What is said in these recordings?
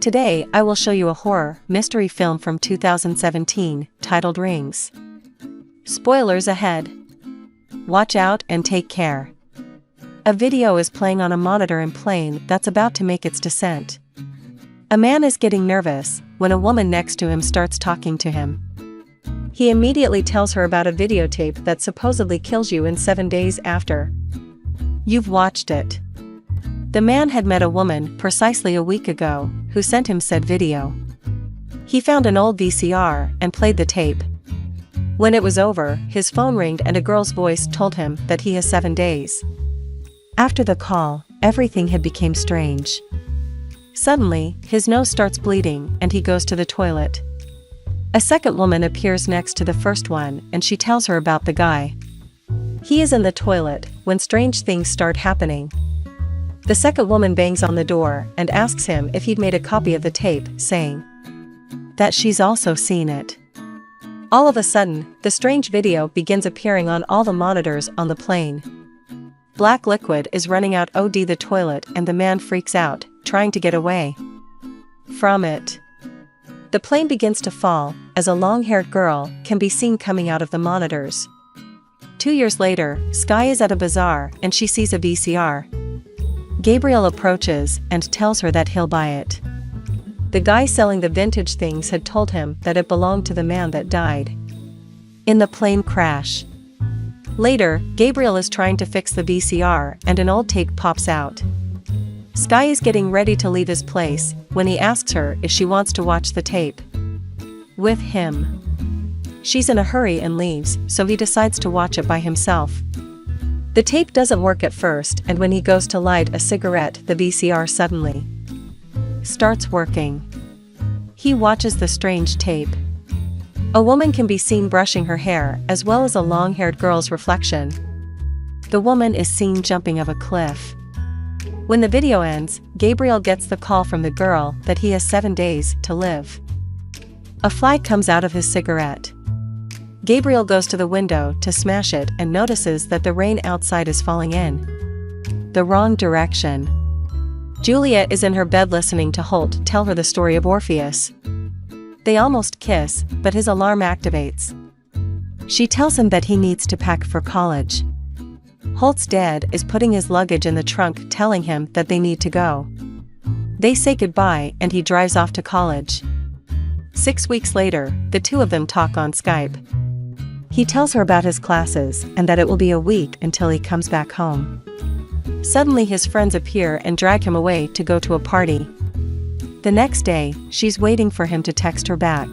Today I will show you a horror mystery film from 2017 titled Rings. Spoilers ahead. Watch out and take care. A video is playing on a monitor in plane that's about to make its descent. A man is getting nervous when a woman next to him starts talking to him. He immediately tells her about a videotape that supposedly kills you in 7 days after you've watched it. The man had met a woman precisely a week ago who sent him said video. He found an old VCR and played the tape. When it was over, his phone rang and a girl's voice told him that he has 7 days. After the call, everything had become strange. Suddenly, his nose starts bleeding and he goes to the toilet. A second woman appears next to the first one and she tells her about the guy. He is in the toilet when strange things start happening. The second woman bangs on the door and asks him if he'd made a copy of the tape, saying that she's also seen it. All of a sudden, the strange video begins appearing on all the monitors on the plane. Black liquid is running out the toilet and the man freaks out, trying to get away from it. The plane begins to fall, as a long-haired girl can be seen coming out of the monitors. 2 years later, Skye is at a bazaar and she sees a VCR. Gabriel approaches and tells her that he'll buy it. The guy selling the vintage things had told him that it belonged to the man that died in the plane crash. Later, Gabriel is trying to fix the VCR and an old tape pops out. Skye is getting ready to leave his place when he asks her if she wants to watch the tape with him. She's in a hurry and leaves, so he decides to watch it by himself. The tape doesn't work at first, and when he goes to light a cigarette, the VCR suddenly starts working. He watches the strange tape. A woman can be seen brushing her hair, as well as a long-haired girl's reflection. The woman is seen jumping off a cliff. When the video ends, Gabriel gets the call from the girl that he has 7 days to live. A fly comes out of his cigarette. Gabriel goes to the window to smash it and notices that the rain outside is falling in the wrong direction. Julia is in her bed listening to Holt tell her the story of Orpheus. They almost kiss, but his alarm activates. She tells him that he needs to pack for college. Holt's dad is putting his luggage in the trunk, telling him that they need to go. They say goodbye and he drives off to college. 6 weeks later, the two of them talk on Skype. He tells her about his classes and that it will be a week until he comes back home. Suddenly his friends appear and drag him away to go to a party. The next day, she's waiting for him to text her back.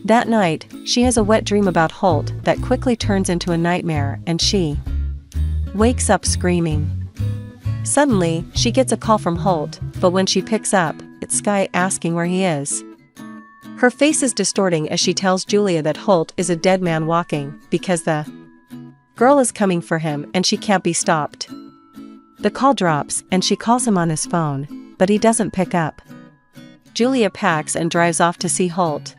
That night, she has a wet dream about Holt that quickly turns into a nightmare and she wakes up screaming. Suddenly, she gets a call from Holt, but when she picks up, it's Skye asking where he is. Her face is distorting as she tells Julia that Holt is a dead man walking because the girl is coming for him and she can't be stopped. The call drops and she calls him on his phone, but he doesn't pick up. Julia packs and drives off to see Holt.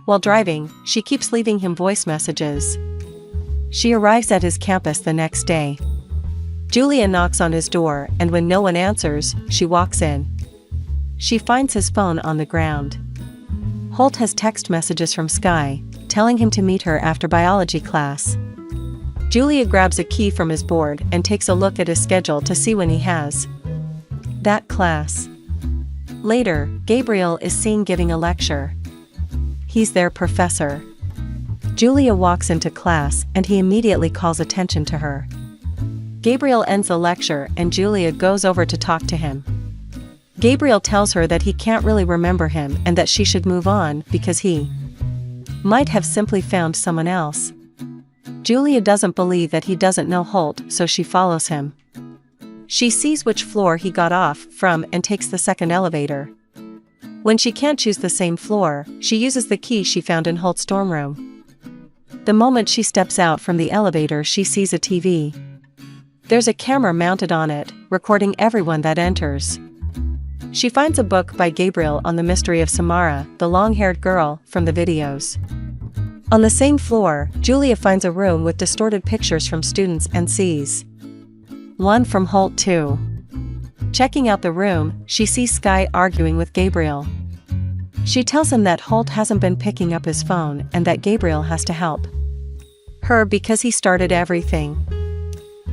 While driving, she keeps leaving him voice messages. She arrives at his campus the next day. Julia knocks on his door and when no one answers, she walks in. She finds his phone on the ground. Holt has text messages from Skye, telling him to meet her after biology class. Julia grabs a key from his board and takes a look at his schedule to see when he has that class. Later, Gabriel is seen giving a lecture. He's their professor. Julia walks into class and he immediately calls attention to her. Gabriel ends the lecture and Julia goes over to talk to him. Gabriel tells her that he can't really remember him and that she should move on because he might have simply found someone else. Julia doesn't believe that he doesn't know Holt, so she follows him. She sees which floor he got off from and takes the second elevator. When she can't choose the same floor, she uses the key she found in Holt's dorm room. The moment she steps out from the elevator, she sees a TV. There's a camera mounted on it, recording everyone that enters. She finds a book by Gabriel on the mystery of Samara, the long-haired girl from the videos. On the same floor, Julia finds a room with distorted pictures from students and sees one from Holt too. Checking out the room, she sees Sky arguing with Gabriel. She tells him that Holt hasn't been picking up his phone and that Gabriel has to help her because he started everything.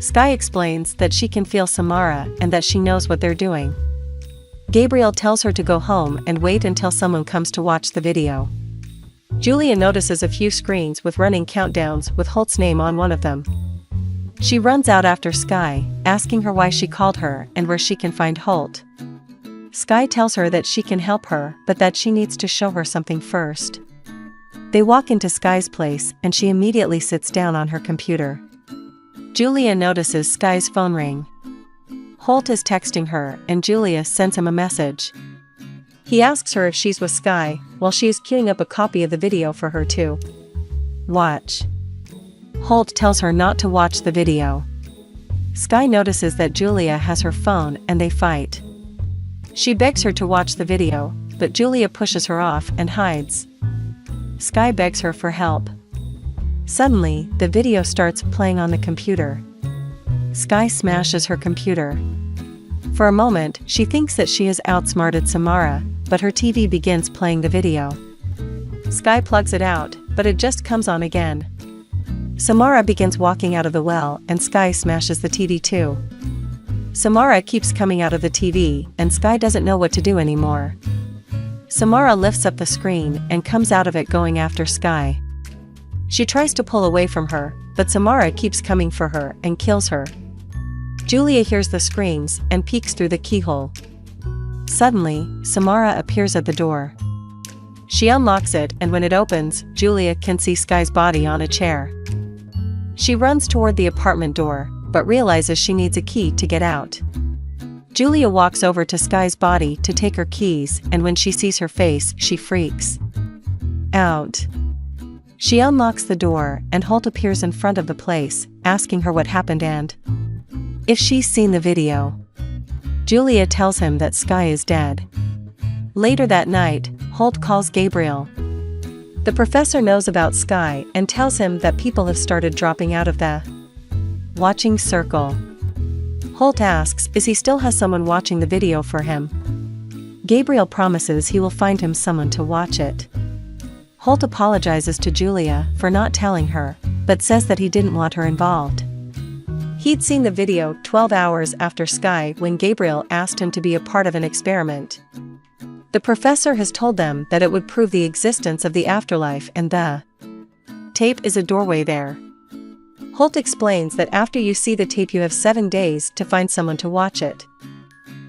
Sky explains that she can feel Samara and that she knows what they're doing. Gabriel tells her to go home and wait until someone comes to watch the video. Julia notices a few screens with running countdowns with Holt's name on one of them. She runs out after Sky, asking her why she called her and where she can find Holt. Sky tells her that she can help her, but that she needs to show her something first. They walk into Sky's place and she immediately sits down on her computer. Julia notices Sky's phone ring. Holt is texting her and Julia sends him a message. He asks her if she's with Sky, while she is queuing up a copy of the video for her to watch. Holt tells her not to watch the video. Sky notices that Julia has her phone and they fight. She begs her to watch the video, but Julia pushes her off and hides. Sky begs her for help. Suddenly, the video starts playing on the computer. Sky smashes her computer. For a moment, she thinks that she has outsmarted Samara, but her TV begins playing the video. Sky plugs it out, but it just comes on again. Samara begins walking out of the well and Sky smashes the TV too. Samara keeps coming out of the TV and Sky doesn't know what to do anymore. Samara lifts up the screen and comes out of it going after Sky. She tries to pull away from her, but Samara keeps coming for her and kills her. Julia hears the screams and peeks through the keyhole. Suddenly, Samara appears at the door. She unlocks it and when it opens, Julia can see Sky's body on a chair. She runs toward the apartment door, but realizes she needs a key to get out. Julia walks over to Sky's body to take her keys and when she sees her face, she freaks out. She unlocks the door and Holt appears in front of the place, asking her what happened and if she's seen the video. Julia tells him that Sky is dead. Later that night, Holt calls Gabriel. The professor knows about Sky and tells him that people have started dropping out of the watching circle. Holt asks if he still has someone watching the video for him. Gabriel promises he will find him someone to watch it. Holt apologizes to Julia for not telling her, but says that he didn't want her involved. He'd seen the video 12 hours after Sky when Gabriel asked him to be a part of an experiment. The professor has told them that it would prove the existence of the afterlife and the tape is a doorway there. Holt explains that after you see the tape you have 7 days to find someone to watch it.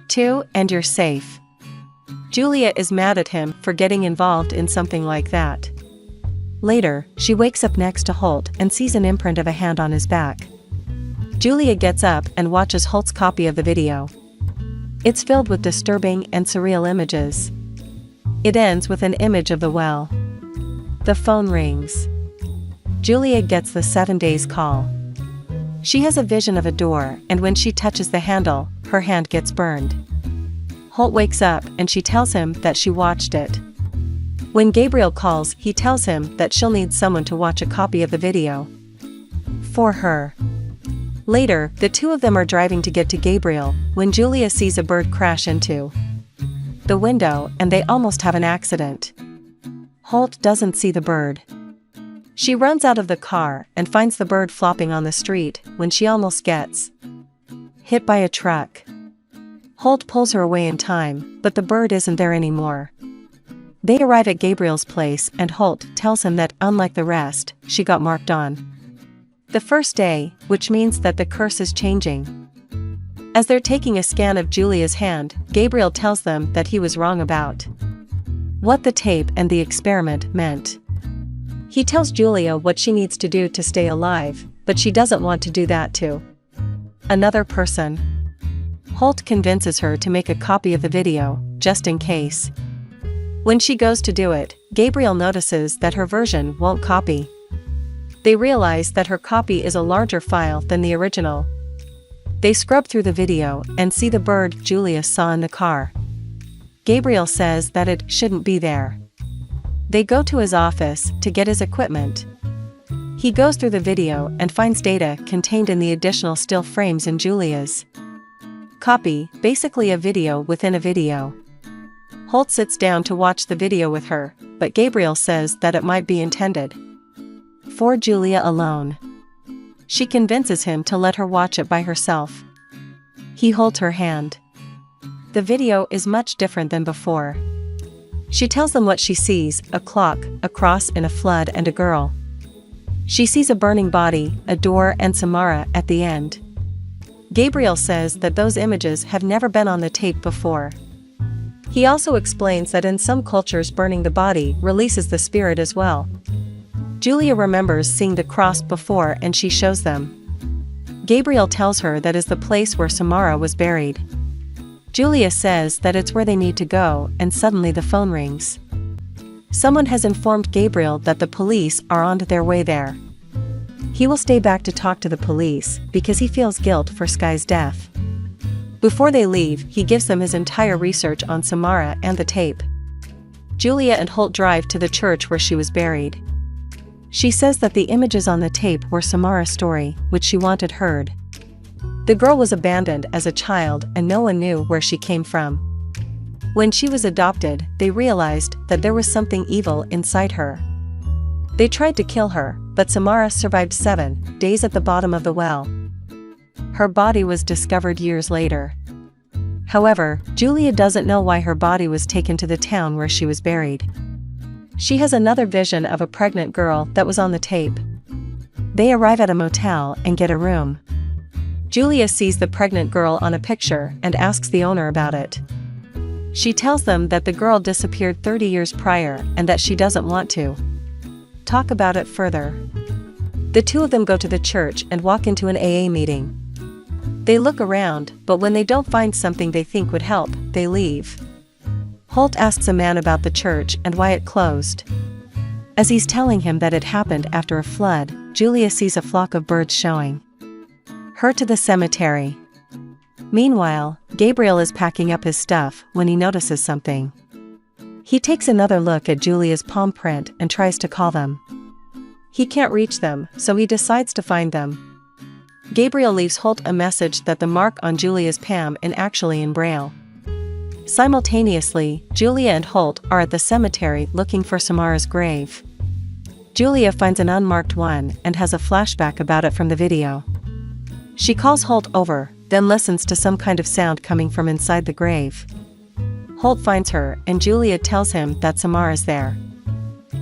2, and you're safe. Julia is mad at him for getting involved in something like that. Later, she wakes up next to Holt and sees an imprint of a hand on his back. Julia gets up and watches Holt's copy of the video. It's filled with disturbing and surreal images. It ends with an image of the well. The phone rings. Julia gets the 7 days call. She has a vision of a door and when she touches the handle, her hand gets burned. Holt wakes up and she tells him that she watched it. When Gabriel calls, he tells him that she'll need someone to watch a copy of the video for her. Later, the two of them are driving to get to Gabriel when Julia sees a bird crash into the window and they almost have an accident. Holt doesn't see the bird. She runs out of the car and finds the bird flopping on the street when she almost gets hit by a truck. Holt pulls her away in time, but the bird isn't there anymore. They arrive at Gabriel's place and Holt tells him that unlike the rest, she got marked on the first day, which means that the curse is changing. As they're taking a scan of Julia's hand, Gabriel tells them that he was wrong about what the tape and the experiment meant. He tells Julia what she needs to do to stay alive, but she doesn't want to do that to another person. Holt convinces her to make a copy of the video, just in case. When she goes to do it, Gabriel notices that her version won't copy. They realize that her copy is a larger file than the original. They scrub through the video and see the bird Julia saw in the car. Gabriel says that it shouldn't be there. They go to his office to get his equipment. He goes through the video and finds data contained in the additional still frames in Julia's copy, basically a video within a video. Holt sits down to watch the video with her, but Gabriel says that it might be intended for Julia alone. She convinces him to let her watch it by herself. He holds her hand. The video is much different than before. She tells them what she sees: a clock, a cross in a flood, and a girl. She sees a burning body, a door, and Samara at the end. Gabriel says that those images have never been on the tape before. He also explains that in some cultures burning the body releases the spirit as well. Julia remembers seeing the cross before and she shows them. Gabriel tells her that is the place where Samara was buried. Julia says that it's where they need to go, and suddenly the phone rings. Someone has informed Gabriel that the police are on their way there. He will stay back to talk to the police because he feels guilt for Sky's death. Before they leave, he gives them his entire research on Samara and the tape. Julia and Holt drive to the church where she was buried. She says that the images on the tape were Samara's story, which she wanted heard. The girl was abandoned as a child and no one knew where she came from. When she was adopted, they realized that there was something evil inside her. They tried to kill her, but Samara survived 7 days at the bottom of the well. Her body was discovered years later. However, Julia doesn't know why her body was taken to the town where she was buried. She has another vision of a pregnant girl that was on the tape. They arrive at a motel and get a room. Julia sees the pregnant girl on a picture and asks the owner about it. She tells them that the girl disappeared 30 years prior and that she doesn't want to talk about it further. The two of them go to the church and walk into an AA meeting. They look around, but when they don't find something they think would help, they leave. Holt asks a man about the church and why it closed. As he's telling him that it happened after a flood, Julia sees a flock of birds showing her to the cemetery. Meanwhile, Gabriel is packing up his stuff when he notices something. He takes another look at Julia's palm print and tries to call them. He can't reach them, so he decides to find them. Gabriel leaves Holt a message that the mark on Julia's palm is actually in Braille. Simultaneously, Julia and Holt are at the cemetery looking for Samara's grave. Julia finds an unmarked one and has a flashback about it from the video. She calls Holt over, then listens to some kind of sound coming from inside the grave. Holt finds her and Julia tells him that Samara's there.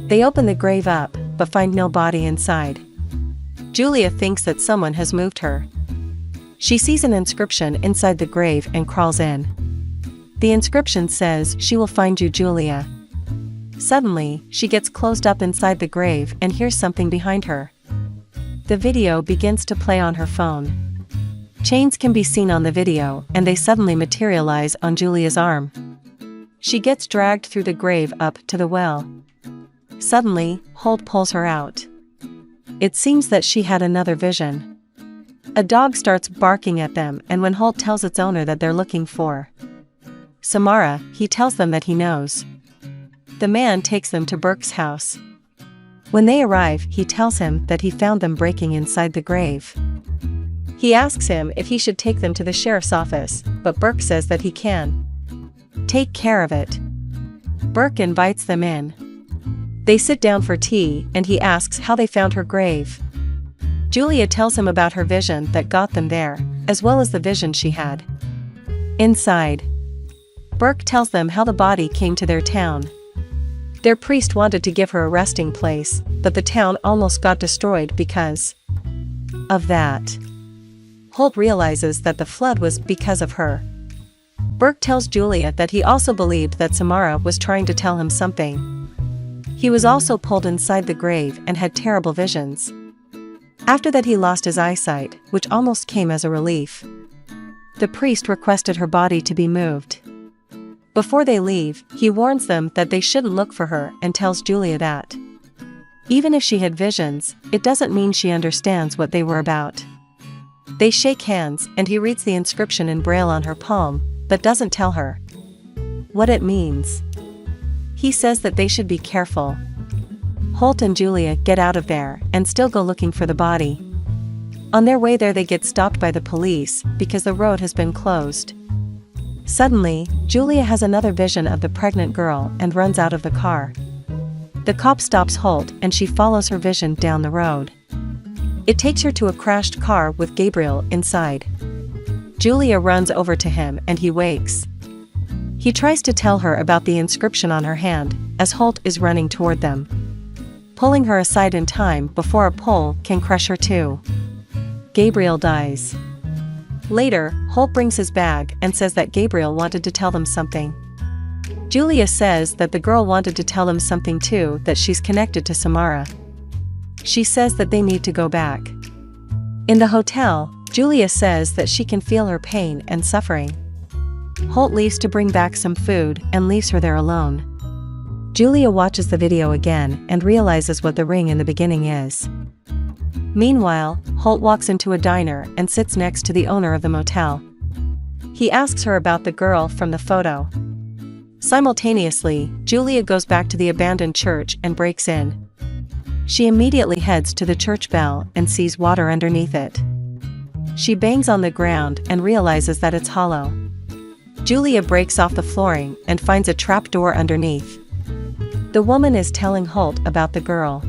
They open the grave up, but find no body inside. Julia thinks that someone has moved her. She sees an inscription inside the grave and crawls in. The inscription says, "She will find you, Julia." Suddenly, she gets closed up inside the grave and hears something behind her. The video begins to play on her phone. Chains can be seen on the video and they suddenly materialize on Julia's arm. She gets dragged through the grave up to the well. Suddenly, Holt pulls her out. It seems that she had another vision. A dog starts barking at them, and when Holt tells its owner that they're looking for Samara, he tells them that he knows. The man takes them to Burke's house. When they arrive, he tells him that he found them breaking inside the grave. He asks him if he should take them to the sheriff's office, but Burke says that he can take care of it. Burke invites them in. They sit down for tea, and he asks how they found her grave. Julia tells him about her vision that got them there, as well as the vision she had inside. Burke tells them how the body came to their town. Their priest wanted to give her a resting place, but the town almost got destroyed because of that. Holt realizes that the flood was because of her. Burke tells Julia that he also believed that Samara was trying to tell him something. He was also pulled inside the grave and had terrible visions. After that, he lost his eyesight, which almost came as a relief. The priest requested her body to be moved. Before they leave, he warns them that they shouldn't look for her and tells Julia that even if she had visions, it doesn't mean she understands what they were about. They shake hands and he reads the inscription in Braille on her palm, but doesn't tell her what it means. He says that they should be careful. Holt and Julia get out of there and still go looking for the body. On their way there, they get stopped by the police because the road has been closed. Suddenly, Julia has another vision of the pregnant girl and runs out of the car. The cop stops Holt and she follows her vision down the road. It takes her to a crashed car with Gabriel inside. Julia runs over to him and he wakes. He tries to tell her about the inscription on her hand, as Holt is running toward them, pulling her aside in time before a pole can crush her too. Gabriel dies. Later, Holt brings his bag and says that Gabriel wanted to tell them something. Julia says that the girl wanted to tell him something too, that she's connected to Samara. She says that they need to go back. In the hotel, Julia says that she can feel her pain and suffering. Holt leaves to bring back some food and leaves her there alone. Julia watches the video again and realizes what the ring in the beginning is. Meanwhile, Holt walks into a diner and sits next to the owner of the motel. He asks her about the girl from the photo. Simultaneously, Julia goes back to the abandoned church and breaks in. She immediately heads to the church bell and sees water underneath it. She bangs on the ground and realizes that it's hollow. Julia breaks off the flooring and finds a trapdoor underneath. The woman is telling Holt about the girl.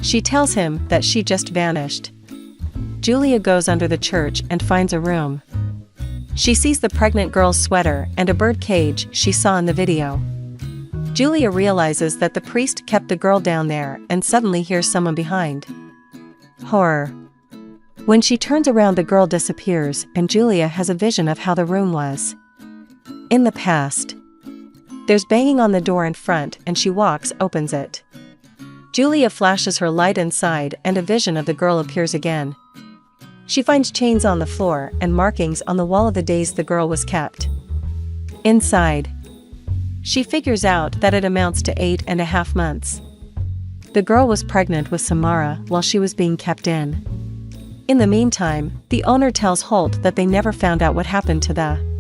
She tells him that she just vanished. Julia goes under the church and finds a room. She sees the pregnant girl's sweater and a bird cage she saw in the video. Julia realizes that the priest kept the girl down there and suddenly hears someone behind. Horror. When she turns around, the girl disappears and Julia has a vision of how the room was in the past. There's banging on the door in front and she opens it. Julia flashes her light inside and a vision of the girl appears again. She finds chains on the floor and markings on the wall of the days the girl was kept. Inside, she figures out that it amounts to 8.5 months. The girl was pregnant with Samara while she was being kept in. In the meantime, the owner tells Holt that they never found out what happened to the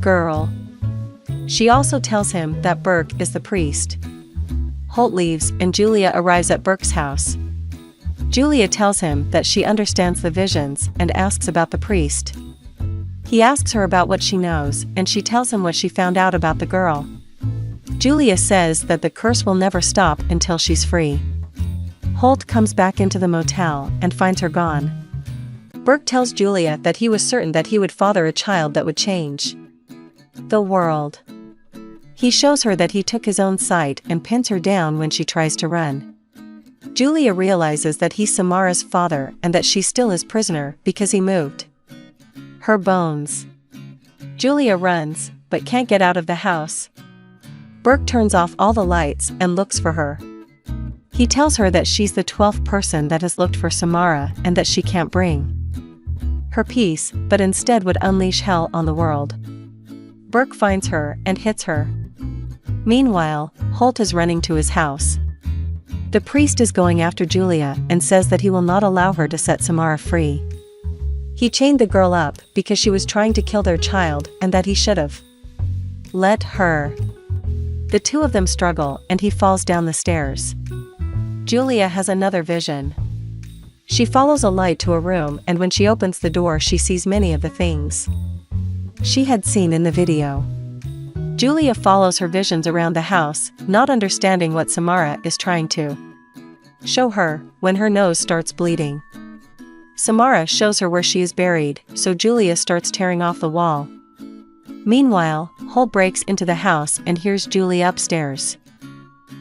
girl. She also tells him that Burke is the priest. Holt leaves and Julia arrives at Burke's house. Julia tells him that she understands the visions and asks about the priest. He asks her about what she knows and she tells him what she found out about the girl. Julia says that the curse will never stop until she's free. Holt comes back into the motel and finds her gone. Burke tells Julia that he was certain that he would father a child that would change the world. He shows her that he took his own sight and pins her down when she tries to run. Julia realizes that he's Samara's father and that she's still his prisoner because he moved her bones. Julia runs, but can't get out of the house. Burke turns off all the lights and looks for her. He tells her that she's the 12th person that has looked for Samara and that she can't bring her peace, but instead would unleash hell on the world. Burke finds her and hits her. Meanwhile, Holt is running to his house. The priest is going after Julia and says that he will not allow her to set Samara free. He chained the girl up because she was trying to kill their child and that he should have let her. The two of them struggle and he falls down the stairs. Julia has another vision. She follows a light to a room and when she opens the door she sees many of the things she had seen in the video. Julia follows her visions around the house, not understanding what Samara is trying to show her when her nose starts bleeding. Samara shows her where she is buried, so Julia starts tearing off the wall. Meanwhile, Holt breaks into the house and hears Julia upstairs.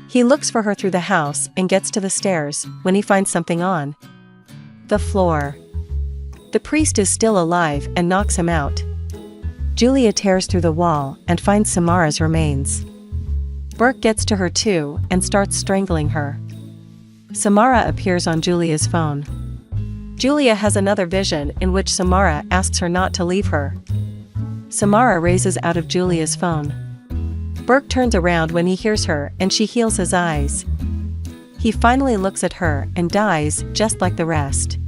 He looks for her through the house and gets to the stairs when he finds something on the floor. The priest is still alive and knocks him out. Julia tears through the wall and finds Samara's remains. Burke gets to her too and starts strangling her. Samara appears on Julia's phone. Julia has another vision in which Samara asks her not to leave her. Samara raises out of Julia's phone. Burke turns around when he hears her and she heals his eyes. He finally looks at her and dies just like the rest.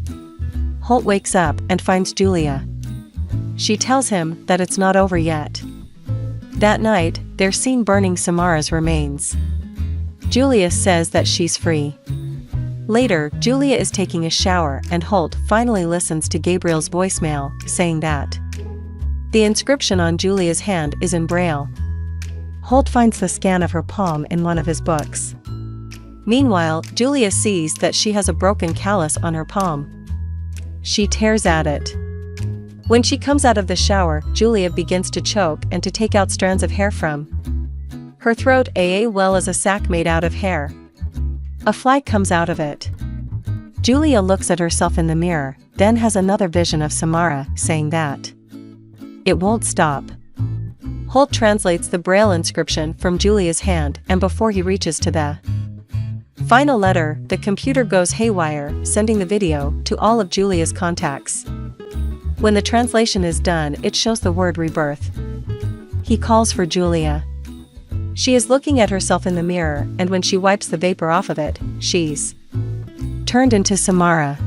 Holt wakes up and finds Julia. She tells him that it's not over yet. That night, they're seen burning Samara's remains. Julia says that she's free. Later, Julia is taking a shower and Holt finally listens to Gabriel's voicemail saying that The inscription on Julia's hand is in Braille. Holt finds the scan of her palm in one of his books. Meanwhile, Julia sees that she has a broken callus on her palm. She tears at it. When she comes out of the shower, Julia begins to choke and to take out strands of hair from her throat as a sack made out of hair. A fly comes out of it. Julia looks at herself in the mirror, then has another vision of Samara, saying that it won't stop. Holt translates the Braille inscription from Julia's hand, and before he reaches to the final letter, the computer goes haywire, sending the video to all of Julia's contacts. When the translation is done, it shows the word rebirth. He calls for Julia. She is looking at herself in the mirror, and when she wipes the vapor off of it, she's turned into Samara.